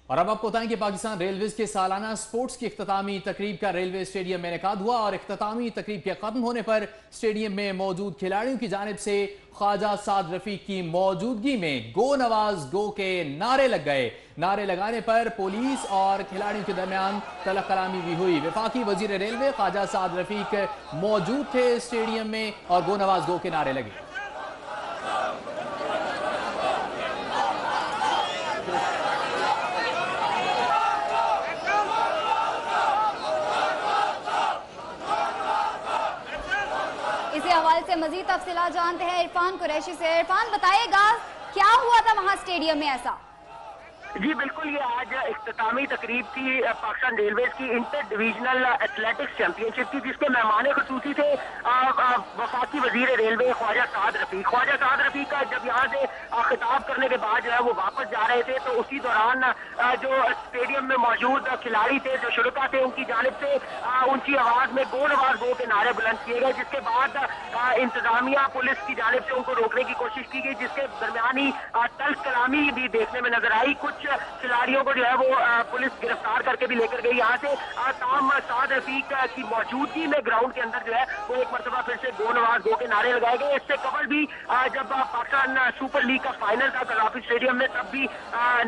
और अब आपको बताएं कि पाकिस्तान रेलवेज के सालाना स्पोर्ट्स की इख्तितामी तकरीब का रेलवे स्टेडियम में इनेकाद हुआ और इख्तितामी तकरीब के खत्म होने पर स्टेडियम में मौजूद खिलाड़ियों की जानिब से ख्वाजा साद रफीक की मौजूदगी में गो नवाज गो के नारे लग गए। नारे लगाने पर पुलिस और खिलाड़ियों के दरमियान तलख कलामी भी हुई। वफाकी वजीर रेलवे ख्वाजा साद रफीक मौजूद थे स्टेडियम में और गो नवाज गो के नारे लगे। इसी हवाले से मजीद तफसीलात जानते हैं इरफान कुरैशी से। इरफान, बताइएगा क्या हुआ था वहां स्टेडियम में ऐसा? जी बिल्कुल, ये आज इख्तितामी तकरीब थी पाकिस्तान रेलवेज की इंटर डिवीजनल एथलेटिक्स चैंपियनशिप की, जिसके मेहमान खुसूसी थे वफाकी वजीर रेलवे ख्वाजा साद रफीक। ख्वाजा साद रफीक का जब यहाँ से खिताब करने के बाद जो है वो वापस जा रहे थे, तो उसी दौरान जो स्टेडियम में मौजूद खिलाड़ी थे, जो शुरुका थे, उनकी जानिब से ऊंची आवाज में गो नवाज गो के नारे बुलंद किए गए, जिसके बाद इंतजामिया पुलिस की जानिब से उनको रोकने की कोशिश की गई, जिसके दरमियान ही तल्ख कलामी भी देखने में नजर आई। कुछ खिलाड़ियों को जो है वो पुलिस गिरफ्तार करके भी लेकर गई यहाँ से। ताम साद रफीक की मौजूदगी में ग्राउंड के अंदर जो है वो एक मरतबा फिर से गो नवाज गो के नारे लगाए गए। इससे कबल भी जब पाकिस्तान सुपर लीग का फाइनल था कलाफी स्टेडियम में, तब भी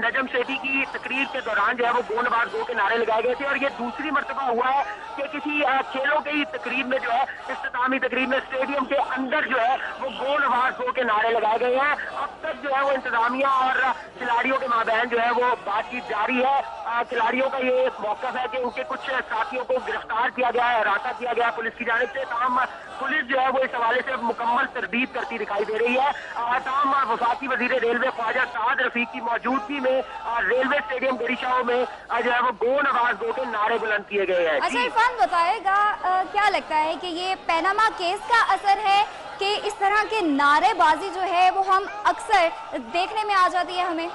नजम सेठी की तकरीर के दौरान जो है वो गो नवाज गो के नारे लगाए गए थे। और ये दूसरी मरतबा हुआ है कि किसी खेलों के तकरीब में जो है इख्तितामी तकरीब में स्टेडियम के अंदर जो है वो गो नवाज गो के नारे लगाए गए हैं। अब तक जो है वो इंतजामिया और खिलाड़ियों के माबैन जो है वो बातचीत जारी है। खिलाड़ियों का ये मौकफ है कि उनके कुछ साथियों को गिरफ्तार किया गया है, इरादा किया गया पुलिस की जानिब से। तमाम पुलिस जो है वो इस हवाले से मुकम्मल तरदीद करती दिखाई दे रही है। तमाम वफाकी वजीर रेलवे ख्वाजा साद रफीक की मौजूदगी में रेलवे स्टेडियम गरीशाओं में जो है वो गो नवाज गो के नारे बुलंद किए गए हैं। अच्छा इरफान, बताएगा क्या लगता है कि ये पैनामा केस का असर है कि इस तरह के नारेबाजी जो है वो हम अक्सर देखने में आ जाती है हमें?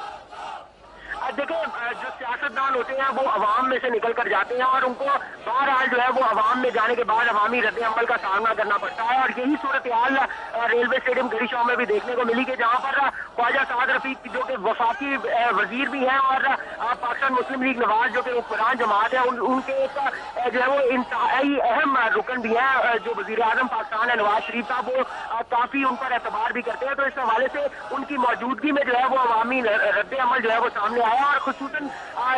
देखिए, जो सियासतदान होते हैं वो अवाम में से निकल कर जाते हैं और उनको बहरहाल जो है वो अवाम में जाने के बाद अवामी रद्द अमल का सामना करना पड़ता है। और यही सूरत हाल रेलवे स्टेडियम गरीशाओं में भी देखने को मिली कि जहाँ पर ख्वाजा साद रफीक जो कि वफाकी वजीर भी हैं और पाकिस्तान मुस्लिम लीग नवाज जो कि हुक्मरान जमात है, उनके एक जो है वो इंतहाई अहम रुकन भी है, जो वजीर आजम पाकिस्तान है नवाज शरीफ साहब, वो काफी उन पर एतबार भी करते हैं। तो इस हवाले से उनकी मौजूदगी में जो है वो अवामी रद्द अमल जो है वो सामने आया। और खुसूसन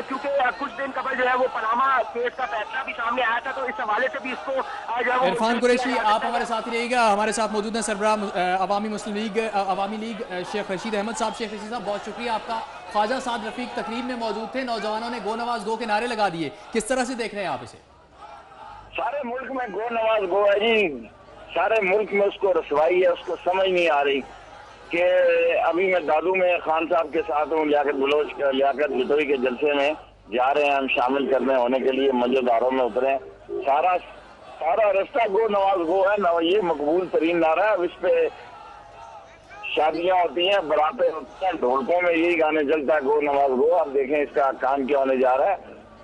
क्योंकि कुछ दिन कबल जो है वो पनामा केस का फैसला भी सामने आया था, तो इस हवाले से भी इसको जो है इरफान कुरैशी, आप हमारे साथ ही रहिएगा। हमारे साथ मौजूद हैं सरबराह अवामी मुस्लिम लीग अवामी लीग शेख रशीद अहमद साहब। शेख रशीद साहब, बहुत शुक्रिया आपका। ख्वाजा साद रफीक तकरीब में मौजूद थे, नौजवानों ने गो नवाज गो के नारे लगा दिए, किस तरह से देख रहे हैं आप इसे? सारे मुल्क में गो नवाज गो है जी, सारे मुल्क में उसको रसवाई है, उसको समझ नहीं आ रही कि अभी मैं दादू में खान साहब के साथ हूँ, लियाकत बिटोई के जलसे में जा रहे हैं हम शामिल करने होने के लिए, मौजूदारों में उतरे। सारा रास्ता गो नवाज गो है ना, ये मकबूल तरीन नारा है। इस पे शादियां होती हैं, बरातें होती हैं, ढोलकों में यही गाने चलता है गो नवाज गो। अब देखें इसका काम क्या होने जा रहा है।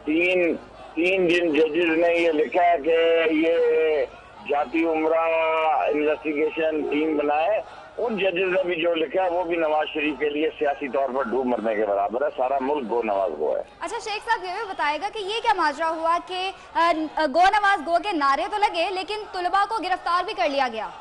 तीन जिन जजेस ने ये लिखा है कि ये जाती उम्रा इन्वेस्टिगेशन टीम बनाए, उन जजेस ने भी जो लिखा है वो भी नवाज शरीफ के लिए सियासी तौर पर डूब मरने के बराबर है। सारा मुल्क गो नवाज गो है। अच्छा शेख साहब, ये भी बताएगा कि ये क्या माजरा हुआ कि गो नवाज गो के नारे तो लगे लेकिन तुलबा को गिरफ्तार भी कर लिया गया?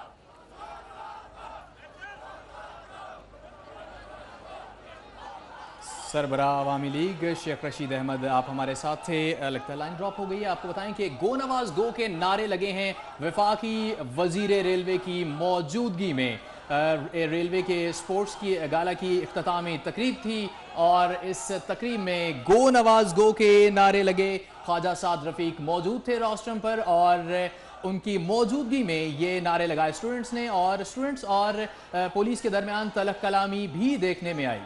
सरबराह अवामी लीग शेख रशीद अहमद आप हमारे साथ थे। लगता है लाइन ड्रॉप हो गई है। आपको बताएं कि गो नवाज गो के नारे लगे हैं वफाकी वजीर रेलवे की मौजूदगी में। रेलवे के स्पोर्ट्स की गाला की इख्तितामी तकरीब थी और इस तकरीब में गो नवाज गो के नारे लगे। ख्वाजा साद रफीक मौजूद थे रोस्ट्रम पर और उनकी मौजूदगी में ये नारे लगाए स्टूडेंट्स ने, और स्टूडेंट्स और पुलिस के दरमियान तलख कलामी भी देखने में आई।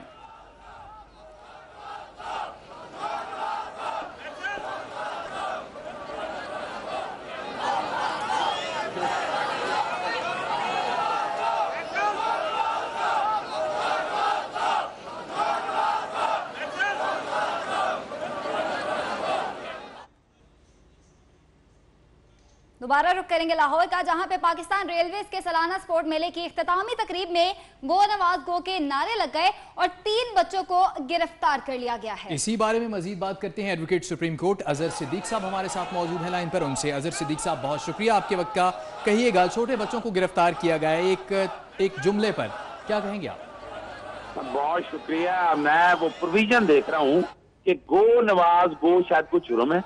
दोबारा रुक करेंगे लाहौर का, जहां पे पाकिस्तान रेलवेज के सालाना स्पोर्ट मेले की इख्तितामी तकरीब में गो नवाज गो के नारे लग गए और 3 बच्चों को गिरफ्तार कर लिया गया है। इसी बारे में मजीद बात करते हैं। Advocate supreme court Azhar Siddique साहब हमारे साथ मौजूद हैं लाइन पर। उनसे अजहर सिद्दीक साहब, बहुत शुक्रिया आपके वक्त का। कहिएगा, छोटे बच्चों को गिरफ्तार किया गया है, एक जुमले पर क्या कहेंगे आप? बहुत शुक्रिया। मैं वो प्रोविजन देख रहा हूँ कि गो नवाज गो शायद कुछ जुर्म है।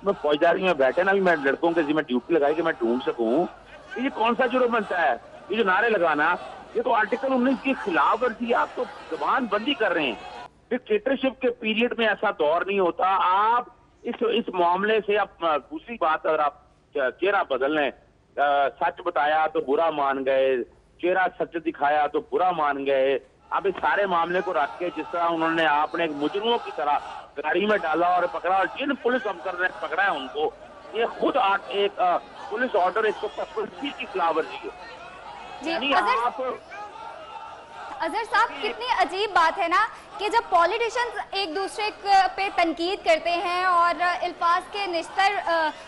मैं फौजदारी में बैठे ना, भी मैं लड़कों के जिम्मे ड्यूटी लगाई कि मैं ढूंढ सकूं ये कौन सा जुर्म बनता है। ये जो नारे लगाना, ये तो आर्टिकल 19 की खिलाफ वर्जी। आप तो जबान बंदी कर रहे हैं। डिक्टेटरशिप के पीरियड में ऐसा दौर नहीं होता। आप इस मामले से आप दूसरी बात, अगर आप चेहरा बदल लें, सच बताया तो बुरा मान गए, चेहरा सच दिखाया तो बुरा मान गए। अब इस सारे मामले को रख के जिस तरह उन्होंने आपने एक मुजरिमों की तरह गाड़ी में डाला और पकड़ा, और जिन पुलिस अफसर ने पकड़ा है उनको, ये खुद एक पुलिस ऑर्डर 125 की खिलाफ वर्जी है। जी अजहर साहब, कितनी अजीब बात है ना कि जब पॉलिटिशियंस एक दूसरे पे तनकीद करते हैं और अल्फाज के निस्तर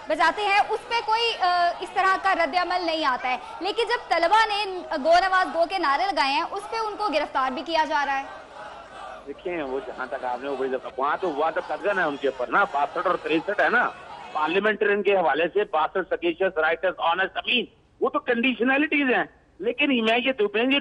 बजाते हैं, उस पे कोई इस तरह का रद्द-ए-अमल नहीं आता है, लेकिन जब तलबा ने गो नवाज गो के नारे लगाए हैं उस पे उनको गिरफ्तार भी किया जा रहा है। देखिए, वो जहाँ तक आपने वहाँ तो हुआ तो कदगन है उनके ऊपर ना, 62 और 63 है ना, पार्लियामेंटेरियन के हवाले से 62 सकेशियस राइटर्स ऑनेस्ट अमीन, वो तो कंडीशनैलिटीज हैं। लेकिन मैं ये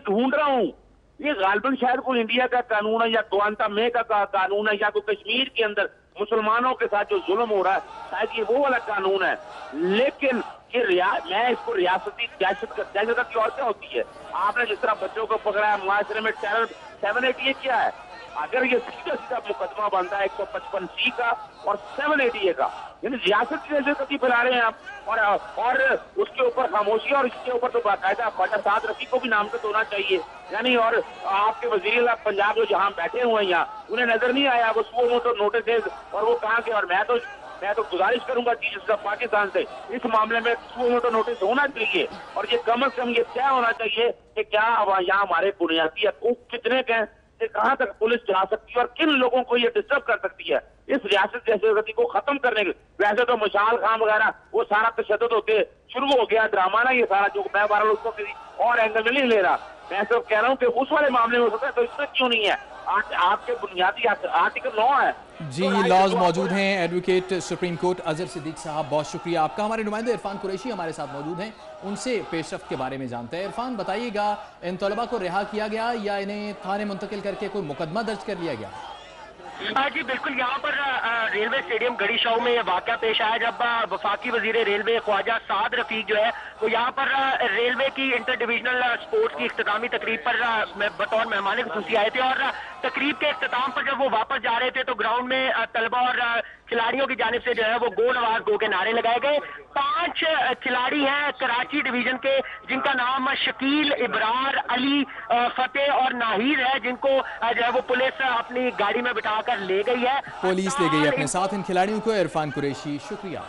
ढूंढ रहा हूँ, ये गालबन शायद कोई इंडिया का कानून है या ग्वांतामे का कानून है या कोई कश्मीर के अंदर मुसलमानों के साथ जो जुल्म हो रहा है शायद ये वो वाला कानून है। लेकिन ये मैं इसको रियासती दहशत की और क्या होती है। आपने जिस तरह बच्चों को पकड़ा है, मुआशरे में टेरर 780 क्या है। अगर ये सीधा सीधा मुकदमा बनता है 155C का और 780 का, यानी रियासत की दहशत फैला रहे हैं आप, और उसके ऊपर खामोशी, और इसके ऊपर तो बाकायदा ख्वाजा साद रफी को भी नामजद होना चाहिए। यानी और आपके वजीर पंजाब जो जहाँ बैठे हुए हैं यहाँ, उन्हें नजर नहीं आया वो सुओ मोटो नोटिस, और वो कहाँ के। और मैं तो गुजारिश करूंगा चीफ जस्टिस ऑफ पाकिस्तान से, इस मामले में सुओ मोटो नोटिस होना चाहिए, और ये कम से कम ये तय होना चाहिए कि क्या यहाँ हमारे बुनियादी हकूक कितने के कहां तक पुलिस जा सकती है और किन लोगों को ये डिस्टर्ब कर सकती है इस रियासत जैसे गति को खत्म करने के। वैसे तो मशाल खां वगैरह वो सारा तशद्दुद होते शुरू हो गया ड्रामा ना, ये सारा जो मैं बहरहाल उसको किसी और एंगल में नहीं ले रहा। मैं तो कह रहा हूँ कि उस वाले मामले में हो सकता है, तो इसमें क्यों नहीं है। आपके बुनियादी आर्टिकल 9 है जी, लॉज मौजूद हैं। Advocate supreme court Azhar Siddique साहब, बहुत शुक्रिया आपका। हमारे नुमाइंदे इरफान कुरैशी हमारे साथ मौजूद हैं, उनसे पेशरफ्त के बारे में जानते हैं। इरफान, बताइएगा, इन तलबा को रिहा किया गया या इन्हें थाने मुंतकिल करके कोई मुकदमा दर्ज कर लिया गया? जी बिल्कुल, यहाँ पर रेलवे स्टेडियम गढ़ी शाह में वाकया पेश आया जब वफाकी वजीर रेलवे ख्वाजा साद रफीक जो है वो यहाँ पर रेलवे की इंटर डिविजनल स्पोर्ट्स की इख्तितामी तकरीब पर बतौर मेहमान खुसूसी आए थे। और तकरीब के इख्तिताम पर जब वो वापस जा रहे थे तो ग्राउंड में तलबा और खिलाड़ियों की जानिब से जो है वो गो नवाज गो के नारे लगाए गए। 5 खिलाड़ी हैं कराची डिवीजन के, जिनका नाम शकील, इब्रार, अली, फतेह और नाहिर है, जिनको जो है वो पुलिस अपनी गाड़ी में बिठाकर ले गई है। पुलिस ले गई है अपने साथ इन खिलाड़ियों को। इरफान कुरैशी, शुक्रिया।